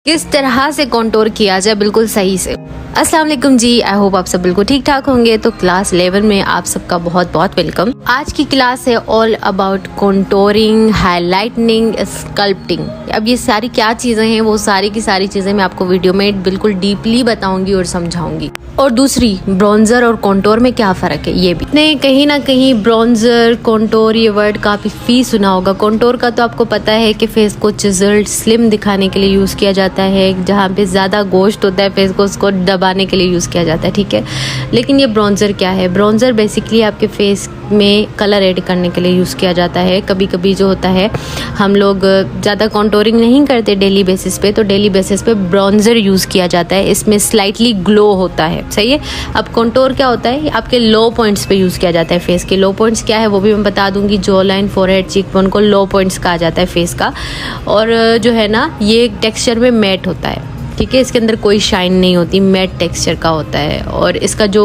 किस तरह से कॉन्टोर किया जाए बिल्कुल सही से। अस्सलाम वालेकुम जी, आई होप आप सब बिल्कुल ठीक ठाक होंगे। तो क्लास 11 में आप सबका बहुत बहुत वेलकम। आज की क्लास है ऑल अबाउट कॉन्टोरिंग, हाईलाइटनिंग, स्कल्पटिंग। अब ये सारी क्या चीज़ें हैं, वो सारी की सारी चीज़ें मैं आपको वीडियो में बिल्कुल डीपली बताऊंगी और समझाऊंगी। और दूसरी, ब्रॉन्जर और कॉन्टोर में क्या फ़र्क है ये भी। नहीं, कहीं ना कहीं ब्रॉन्जर कॉन्टोर ये वर्ड काफ़ी सुना होगा। कॉन्टोर का तो आपको पता है कि फेस को चिजल्ड स्लिम दिखाने के लिए यूज़ किया जाता है। जहाँ पे ज़्यादा गोश्त होता है फेस को उसको दबाने के लिए यूज़ किया जाता है, ठीक है। लेकिन ये ब्रॉन्जर क्या है? ब्रॉन्जर बेसिकली आपके फेस में कलर ऐड करने के लिए यूज़ किया जाता है। कभी कभी जो होता है, हम लोग ज़्यादा कॉन्टोरिंग नहीं करते डेली बेसिस पे, तो डेली बेसिस पे ब्रॉन्जर यूज़ किया जाता है। इसमें स्लाइटली ग्लो होता है, सही है। अब कॉन्टोर क्या होता है? आपके लो पॉइंट्स पे यूज़ किया जाता है। फेस के लो पॉइंट्स क्या है वो भी मैं बता दूंगी। जॉ लाइन, फोरहेड, चीकबोन को लो पॉइंट्स कहा जाता है फेस का। और जो है ना, ये टेक्सचर में मैट होता है, ठीक है। इसके अंदर कोई शाइन नहीं होती, मैट टेक्सचर का होता है। और इसका जो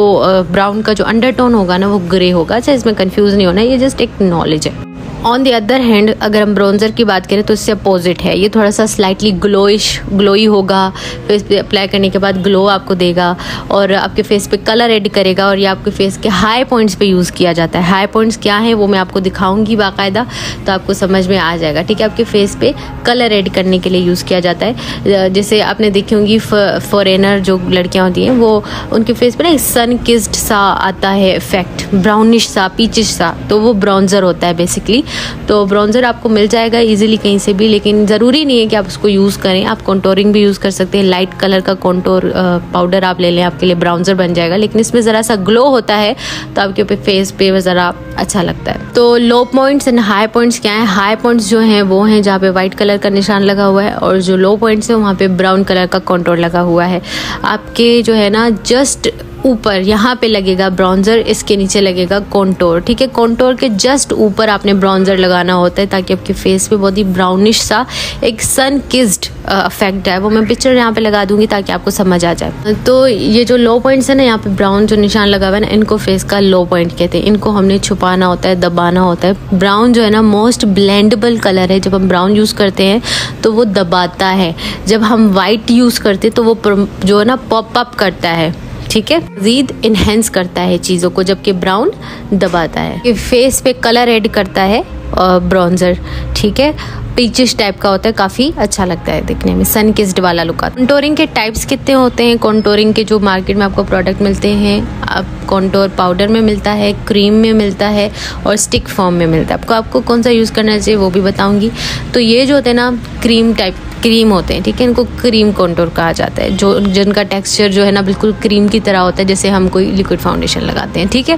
ब्राउन का जो अंडरटोन होगा ना, वो ग्रे होगा। अच्छा, इसमें कंफ्यूज नहीं होना, ये जस्ट एक नॉलेज है। ऑन द अदर हैंड अगर हम ब्रॉन्जर की बात करें तो इससे अपोजिट है। ये थोड़ा सा स्लाइटली ग्लोई होगा। फेस पे अप्लाई करने के बाद ग्लो आपको देगा और आपके फेस पे कलर ऐड करेगा। और ये आपके फेस के हाई पॉइंट्स पे यूज़ किया जाता है। हाई पॉइंट्स क्या है वो मैं आपको दिखाऊंगी बाकायदा, तो आपको समझ में आ जाएगा, ठीक है। आपके फेस पे कलर ऐड करने के लिए यूज़ किया जाता है। जैसे आपने देखी होंगी फॉरेनर जो लड़कियाँ होती हैं, वो उनके फेस पे ना सन किस्ड सा आता है इफेक्ट, ब्राउनिश सा, पीचिश सा, तो वो ब्रॉन्जर होता है बेसिकली। तो ब्रॉन्जर आपको मिल जाएगा इजीली कहीं से भी, लेकिन ज़रूरी नहीं है कि आप उसको यूज़ करें। आप कॉन्टोरिंग भी यूज़ कर सकते हैं। लाइट कलर का कॉन्टोर पाउडर आप ले लें, आपके लिए ब्राउन्जर बन जाएगा। लेकिन इसमें ज़रा सा ग्लो होता है तो आपके फेस पे ज़रा अच्छा लगता है। तो लो पॉइंट्स एंड हाई पॉइंट्स क्या है? हाई पॉइंट्स जो हैं वो हैं जहाँ पे वाइट कलर का निशान लगा हुआ है, और जो लो पॉइंट्स हैं वहाँ पे ब्राउन कलर का कॉन्टोर लगा हुआ है। आपके जो है ना, जस्ट ऊपर यहाँ पे लगेगा ब्रॉन्जर, इसके नीचे लगेगा कॉन्टोर, ठीक है। कॉन्टोर के जस्ट ऊपर आपने ब्रॉन्जर लगाना होता है ताकि आपके फेस पे बहुत ही ब्राउनिश सा एक सन किस्ड इफेक्ट है। वो मैं पिक्चर यहाँ पे लगा दूंगी ताकि आपको समझ आ जाए। तो ये जो लो पॉइंट्स है ना, यहाँ पे ब्राउन जो निशान लगा हुआ है ना, इनको फेस का लो पॉइंट कहते हैं। इनको हमने छुपाना होता है, दबाना होता है। ब्राउन जो है ना, मोस्ट ब्लेंडेबल कलर है। जब हम ब्राउन यूज़ करते हैं तो वो दबाता है। जब हम वाइट यूज़ करते हैं तो वो जो है ना पॉप अप करता है, ठीक है, मज़ीद इन्हेंस करता है चीज़ों को, जबकि ब्राउन दबाता है। ये फेस पे कलर ऐड करता है ब्रॉन्जर, ठीक है। पीचिश टाइप का होता है, काफ़ी अच्छा लगता है दिखने में, सन किस्ड वाला लुक आता है। कॉन्टोरिंग के टाइप्स कितने होते हैं? कॉन्टोरिंग के जो मार्केट में आपको प्रोडक्ट मिलते हैं, आप कॉन्टोर पाउडर में मिलता है, क्रीम में मिलता है और स्टिक फॉर्म में मिलता है। आपको कौन सा यूज़ करना चाहिए वो भी बताऊंगी। तो ये जो होते हैं ना, क्रीम होते हैं, ठीक है। इनको क्रीम कॉन्टोर कहा जाता है, जो जिनका टेक्सचर जो है ना बिल्कुल क्रीम की तरह होता है, जैसे हम कोई लिक्विड फाउंडेशन लगाते हैं, ठीक है,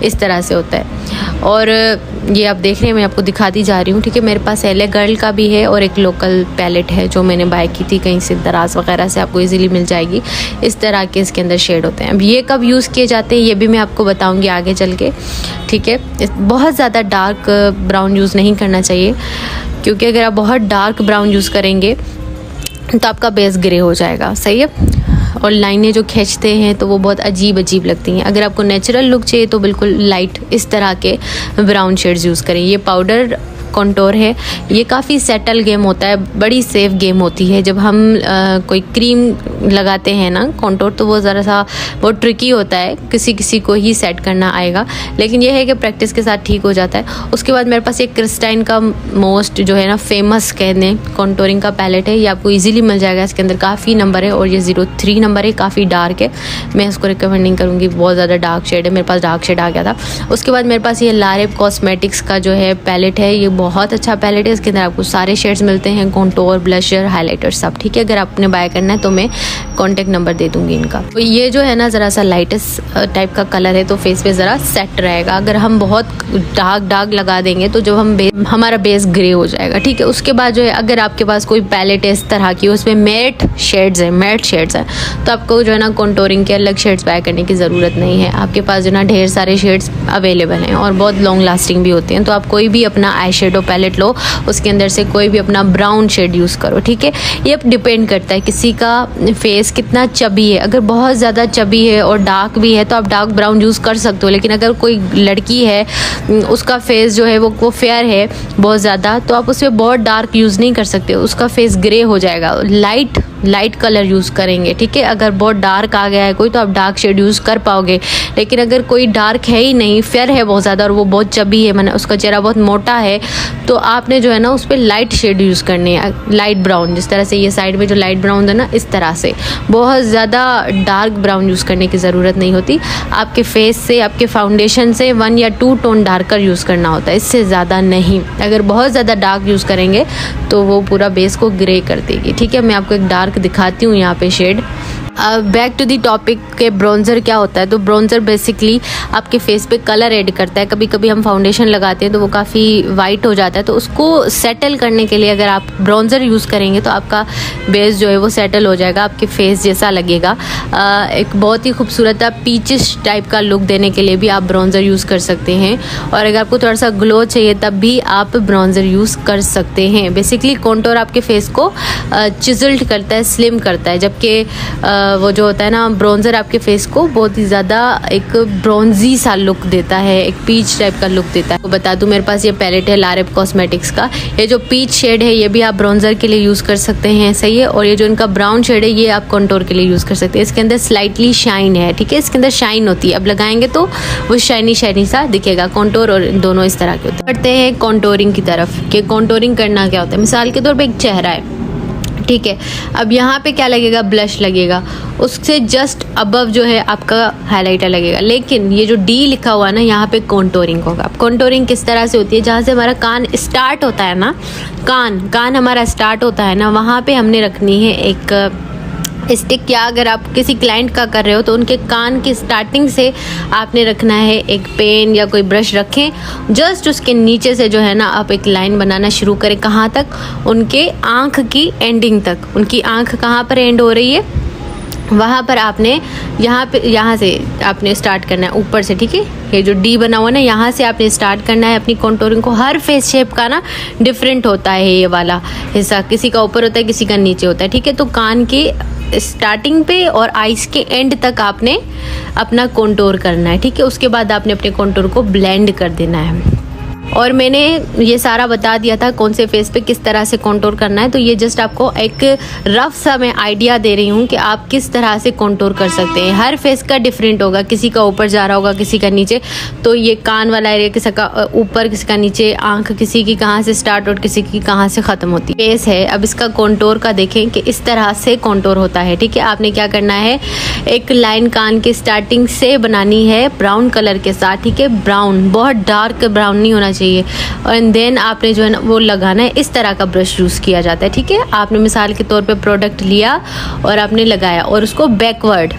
इस तरह से होता है। और ये आप देख रहे हैं, मैं आपको दिखाती जा रही हूँ, ठीक है। मेरे पास एले गर्ल का भी है और एक लोकल पैलेट है जो मैंने बाय की थी कहीं से, दराज वगैरह से आपको इजीली मिल जाएगी। इस तरह के इसके अंदर शेड होते हैं। अब ये कब यूज़ किए जाते हैं ये भी मैं आपको बताऊँगी आगे चल के, ठीक है। बहुत ज़्यादा डार्क ब्राउन यूज़ नहीं करना चाहिए, क्योंकि अगर आप बहुत डार्क ब्राउन यूज़ करेंगे तो आपका बेस ग्रे हो जाएगा, सही है। और लाइनें जो खींचते हैं तो वो बहुत अजीब लगती हैं। अगर आपको नेचुरल लुक चाहिए तो बिल्कुल लाइट इस तरह के ब्राउन शेड्स यूज़ करें। ये पाउडर कॉन्टोर है, ये काफ़ी सेटल गेम होता है, बड़ी सेफ गेम होती है। जब हम कोई क्रीम लगाते हैं ना कॉन्टोर, तो वो ज़रा सा वो ट्रिकी होता है, किसी को ही सेट करना आएगा। लेकिन ये है कि प्रैक्टिस के साथ ठीक हो जाता है। उसके बाद मेरे पास एक क्रिस्टाइन का मोस्ट जो है ना फेमस कह दें कॉन्टोरिंग का पैलेट है। ये आपको ईजिली मिल जाएगा। इसके अंदर काफ़ी नंबर है और ये 03 नंबर है, काफ़ी डार्क है। मैं इसको रिकमेंड नहीं करूँगी, बहुत ज़्यादा डार्क शेड है। मेरे पास डार्क शेड आ गया था। उसके बाद मेरे पास ये लारेब कॉस्मेटिक्स का जो है पैलेट है, ये बहुत अच्छा पैलेट है। इसके अंदर आपको सारे शेड्स मिलते हैं, कॉन्टोर, ब्लशर, हाइलाइटर सब, ठीक है। अगर आपने बाय करना है तो मैं कॉन्टेक्ट नंबर दे दूंगी इनका। तो ये जो है ना ज़रा सा लाइटेस्ट टाइप का कलर है, तो फेस पे ज़रा सेट रहेगा। अगर हम बहुत डार्क लगा देंगे तो जब हम हमारा बेस ग्रे हो जाएगा, ठीक है। उसके बाद जो है, अगर आपके पास कोई पैलेट है इस तरह की, उसमें मैट शेड्स हैं, तो आपको जो है ना कॉन्टोरिंग के अलग शेड्स बाय करने की ज़रूरत नहीं है। आपके पास जो ना ढेर सारे शेड्स अवेलेबल हैं और बहुत लॉन्ग लास्टिंग भी होते हैं। तो आप कोई भी अपना आई शेडो पैलेट लो, उसके अंदर से कोई भी अपना ब्राउन शेड यूज़ करो, ठीक है। ये अब डिपेंड करता है किसी का फेस कितना चबी है। अगर बहुत ज़्यादा चबी है और डार्क भी है तो आप डार्क ब्राउन यूज़ कर सकते हो। लेकिन अगर कोई लड़की है, उसका फेस जो है वो फेयर है बहुत ज़्यादा, तो आप उसमें बहुत डार्क यूज़ नहीं कर सकते, उसका फेस ग्रे हो जाएगा। लाइट लाइट कलर यूज़ करेंगे, ठीक है। अगर बहुत डार्क आ गया है कोई तो आप डार्क शेड यूज़ कर पाओगे, लेकिन अगर कोई डार्क है ही नहीं, फेयर है बहुत ज़्यादा और वो बहुत चबी है, मैंने उसका चेहरा बहुत मोटा है, तो आपने जो है ना उस पर लाइट शेड यूज़ करनी है, लाइट ब्राउन। जिस तरह से ये साइड में जो लाइट ब्राउन है ना, इस तरह से बहुत ज़्यादा डार्क ब्राउन यूज़ करने की ज़रूरत नहीं होती। आपके फेस से, आपके फाउंडेशन से 1 या 2 टोन डार्कर यूज़ करना होता है, इससे ज़्यादा नहीं। अगर बहुत ज़्यादा डार्क यूज़ करेंगे तो वो पूरा बेस को ग्रे कर देगी, ठीक है। मैं आपको एक डार्क दिखाती हूँ यहाँ पे shade. Back to the topic के ब्राउन्जर क्या होता है। तो ब्राउन्जर बेसिकली आपके फेस पे कलर ऐड करता है। कभी कभी हम फाउंडेशन लगाते हैं तो वो काफ़ी वाइट हो जाता है, तो उसको सेटल करने के लिए अगर आप ब्राउन्जर यूज़ करेंगे तो आपका बेस जो है वो सेटल हो जाएगा, आपके फेस जैसा लगेगा। एक बहुत ही खूबसूरत पीचिश टाइप का लुक देने के लिए भी आप ब्राउन्जर यूज़ कर सकते हैं, और अगर आपको थोड़ा सा ग्लो चाहिए तब भी आप ब्राउन्जर यूज़ कर सकते हैं। बेसिकली कॉन्टोर आपके फेस को चिजल्ड करता है, स्लिम करता है, जबकि वो जो होता है ना ब्राउन्जर आपके फेस को बहुत ही ज़्यादा एक ब्रॉन्जी सा लुक देता है, एक पीच टाइप का लुक देता है। तो बता दूं, मेरे पास ये पैलेट है लारेब कॉस्मेटिक्स का। ये जो पीच शेड है ये भी आप ब्राउन्जर के लिए यूज़ कर सकते हैं, सही है। और ये जो इनका ब्राउन शेड है ये आप कॉन्टोर के लिए यूज़ कर सकते हैं। इसके अंदर स्लाइटली शाइन है, ठीक है, इसके अंदर शाइन होती है। अब लगाएंगे तो वो शाइनी शाइनी सा दिखेगा। कॉन्टोर और दोनों इस तरह के होते हैं। बढ़ते हैं कॉन्टोरिंग की तरफ कि कॉन्टोरिंग करना क्या होता है। मिसाल के तौर पर एक चेहरा है, ठीक है। अब यहाँ पे क्या लगेगा, ब्लश लगेगा, उससे जस्ट अबव जो है आपका हाइलाइटर लगेगा। लेकिन ये जो डी लिखा हुआ है ना, यहाँ पे कॉन्टोरिंग होगा। अब कॉन्टोरिंग किस तरह से होती है, जहाँ से हमारा कान स्टार्ट होता है ना, कान हमारा स्टार्ट होता है ना, वहाँ पे हमने रखनी है एक स्टिक। या अगर आप किसी क्लाइंट का कर रहे हो तो उनके कान की स्टार्टिंग से आपने रखना है एक पेन या कोई ब्रश रखें, जस्ट उसके नीचे से जो है ना आप एक लाइन बनाना शुरू करें। कहाँ तक, उनके आँख की एंडिंग तक। उनकी आँख कहाँ पर एंड हो रही है वहाँ पर आपने यहाँ से आपने स्टार्ट करना है ऊपर से, ठीक है। ये जो डी बना हुआ ना, यहाँ से आपने स्टार्ट करना है अपनी कॉन्टोरिंग को। हर फेस शेप का ना डिफरेंट होता है ये वाला हिस्सा, किसी का ऊपर होता है, किसी का नीचे होता है, ठीक है। तो कान के स्टार्टिंग पे और आइस के एंड तक आपने अपना कॉन्टोर करना है, ठीक है। उसके बाद आपने अपने कॉन्टोर को ब्लेंड कर देना है। और मैंने ये सारा बता दिया था कौन से फेस पे किस तरह से कॉन्टोर करना है। तो ये जस्ट आपको एक रफ सा मैं आइडिया दे रही हूँ कि आप किस तरह से कॉन्टोर कर सकते हैं। हर फेस का डिफरेंट होगा, किसी का ऊपर जा रहा होगा, किसी का नीचे। तो ये कान वाला एरिया किसी का ऊपर, किसी का नीचे, आंख किसी की कहाँ से स्टार्ट और किसी की कहाँ से ख़त्म होती है। फेस है, अब इसका कॉन्टोर का देखें कि इस तरह से कॉन्टोर होता है, ठीक है। आपने क्या करना है, एक लाइन कान की स्टार्टिंग से बनानी है ब्राउन कलर के साथ, ठीक है। ब्राउन, बहुत डार्क ब्राउन नहीं होना चाहिए। और देन आपने जो है ना वो लगाना है। इस तरह का ब्रश यूज़ किया जाता है, ठीक है। आपने मिसाल के तौर पे प्रोडक्ट लिया और आपने लगाया और उसको बैकवर्ड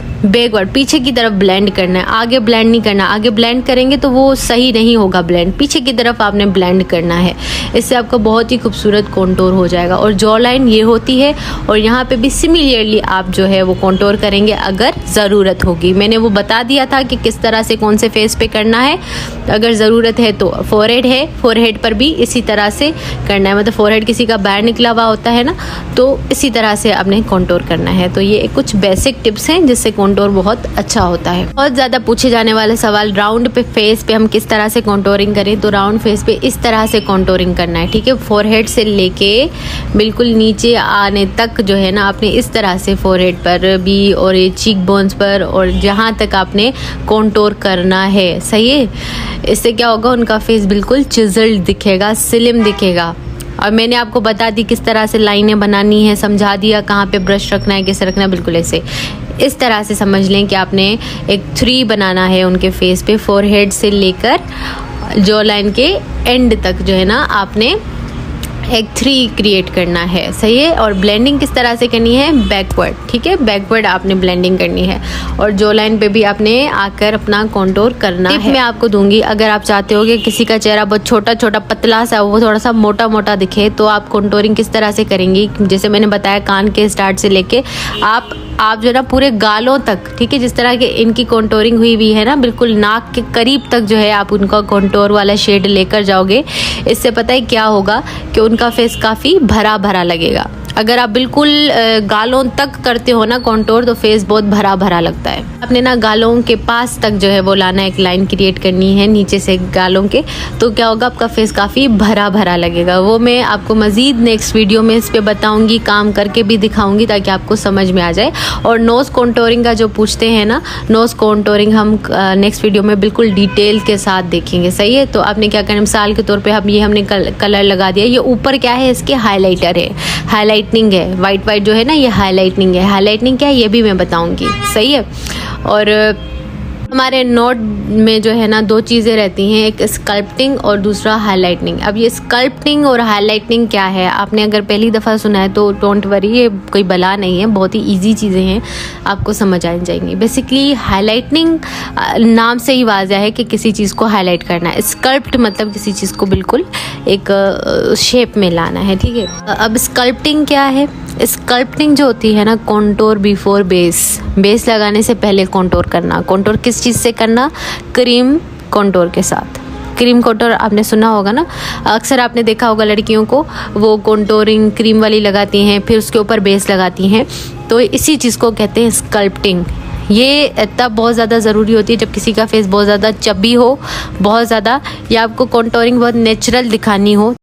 पीछे की तरफ ब्लेंड करना है। आगे ब्लेंड नहीं करना, आगे ब्लेंड करेंगे तो वो सही नहीं होगा ब्लेंड, पीछे की तरफ आपने ब्लेंड करना है। इससे आपका बहुत ही खूबसूरत कॉन्टोर हो जाएगा। और जॉ लाइन ये होती है, और यहाँ पे भी सिमिलरली आप जो है वो कॉन्टोर करेंगे अगर ज़रूरत होगी। मैंने वो बता दिया था कि किस तरह से कौन से फेस पे करना है। अगर ज़रूरत है तो फोरहेड है, फोरहेड पर भी इसी तरह से करना है। मतलब फोरहेड किसी का बाहर निकला हुआ होता है ना, तो इसी तरह से आपने कॉन्टोर करना है। तो ये कुछ बेसिक टिप्स हैं जिससे कॉन्टोर बहुत अच्छा होता है। बहुत ज़्यादा पूछे जाने वाले सवाल, राउंड पे फेस पे हम किस तरह से कॉन्टोरिंग करें। तो राउंड फेस पे इस तरह से कॉन्टोरिंग करना है, ठीक है। फोरहेड से लेके बिल्कुल नीचे आने तक जो है ना आपने इस तरह से फोरहेड पर भी और ये चीक बोन्स पर और जहाँ तक आपने कॉन्टोर करना है, सही है। इससे क्या होगा, उनका फेस बिल्कुल चिजल्ड दिखेगा, स्लिम दिखेगा। और मैंने आपको बता दी किस तरह से लाइनें बनानी है, समझा दिया कहाँ पे ब्रश रखना है, कैसे रखना है। बिल्कुल ऐसे इस तरह से समझ लें कि आपने एक 3 बनाना है उनके फेस पे, फोरहेड से लेकर जॉ लाइन के एंड तक जो है ना आपने एक 3 क्रिएट करना है, सही है। और ब्लेंडिंग किस तरह से करनी है, बैकवर्ड, ठीक है। बैकवर्ड आपने ब्लेंडिंग करनी है और जॉ लाइन पे भी आपने आकर अपना कॉन्टोर करना है। मैं आपको दूंगी, अगर आप चाहते हो कि किसी का चेहरा बहुत छोटा छोटा पतला सा, वो थोड़ा सा मोटा मोटा दिखे, तो आप कॉन्टोरिंग किस तरह से करेंगी। जैसे मैंने बताया, कान के स्टार्ट से लेके आप जो ना पूरे गालों तक, ठीक है, जिस तरह के इनकी कॉन्टोरिंग हुई है ना, बिल्कुल नाक के करीब तक जो है आप उनका कॉन्टोर वाला शेड लेकर जाओगे। इससे पता है क्या होगा कि उनका फेस काफ़ी भरा भरा लगेगा। अगर आप बिल्कुल गालों तक करते हो ना कंटूर तो फेस बहुत भरा भरा लगता है। आपने ना गालों के पास तक जो है वो लाना, एक लाइन क्रिएट करनी है नीचे से गालों के, तो क्या होगा आपका फेस काफ़ी भरा भरा लगेगा। वो मैं आपको मज़ीद नेक्स्ट वीडियो में इस पर बताऊँगी, काम करके भी दिखाऊँगी ताकि आपको समझ में आ जाए। और नोज़ कॉन्टोरिंग का जो पूछते हैं ना, नोज़ कॉन्टोरिंग हम नेक्स्ट वीडियो में बिल्कुल डिटेल के साथ देखेंगे, सही है। तो आपने क्या करना, मिसाल के तौर पे हमने कलर लगा दिया। ये ऊपर क्या है, इसके हाइलाइटर है, हाइलाइटनिंग है, वाइट जो है ना ये हाइलाइटनिंग है। हाइलाइटनिंग क्या है ये भी मैं बताऊंगी, सही है। और हमारे नोट में जो है ना दो चीज़ें रहती हैं, एक स्कल्पटिंग और दूसरा हाइलाइटनिंग। अब ये स्कल्पटिंग और हाइलाइटनिंग क्या है, आपने अगर पहली दफ़ा सुना है तो डोंट वरी, ये कोई बला नहीं है, बहुत ही इजी चीज़ें हैं, आपको समझ आ जाएंगी। बेसिकली हाइलाइटनिंग नाम से ही वाज़ह है कि किसी चीज़ को हाईलाइट करना है। स्कल्प्ट मतलब किसी चीज़ को बिल्कुल एक शेप में लाना है, ठीक है। अब स्कल्पटिंग क्या है, स्कल्पटिंग जो होती है ना, कंटूर बिफोर बेस लगाने से पहले कंटूर करना। कंटूर किस चीज़ से करना, क्रीम कंटूर के साथ। क्रीम कंटूर आपने सुना होगा ना, अक्सर आपने देखा होगा लड़कियों को वो कंटूरिंग क्रीम वाली लगाती हैं, फिर उसके ऊपर बेस लगाती हैं, तो इसी चीज़ को कहते हैं स्कल्पटिंग। ये तब बहुत ज़्यादा ज़रूरी होती है जब किसी का फेस बहुत ज़्यादा चब्बी हो, बहुत ज़्यादा, या आपको कंटूरिंग बहुत नेचुरल दिखानी हो।